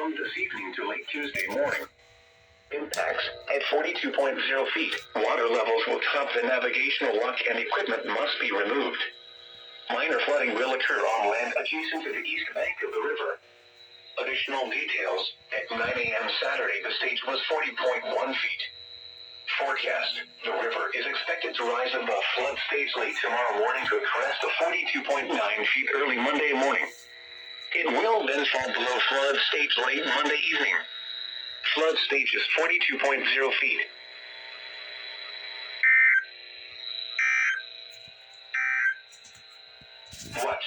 from this evening to late Tuesday morning. Impacts at 42.0 feet. Water levels will top the navigational lock and equipment must be removed. Minor flooding will occur on land adjacent to the east bank of the river. Additional details, at 9 a.m. Saturday the stage was 40.1 feet. Forecast, the river is expected to rise above flood stage late tomorrow morning to a crest of 42.9 feet early Monday morning. It will then fall below flood stage late Monday evening. Flood stage is 42.0 feet. What?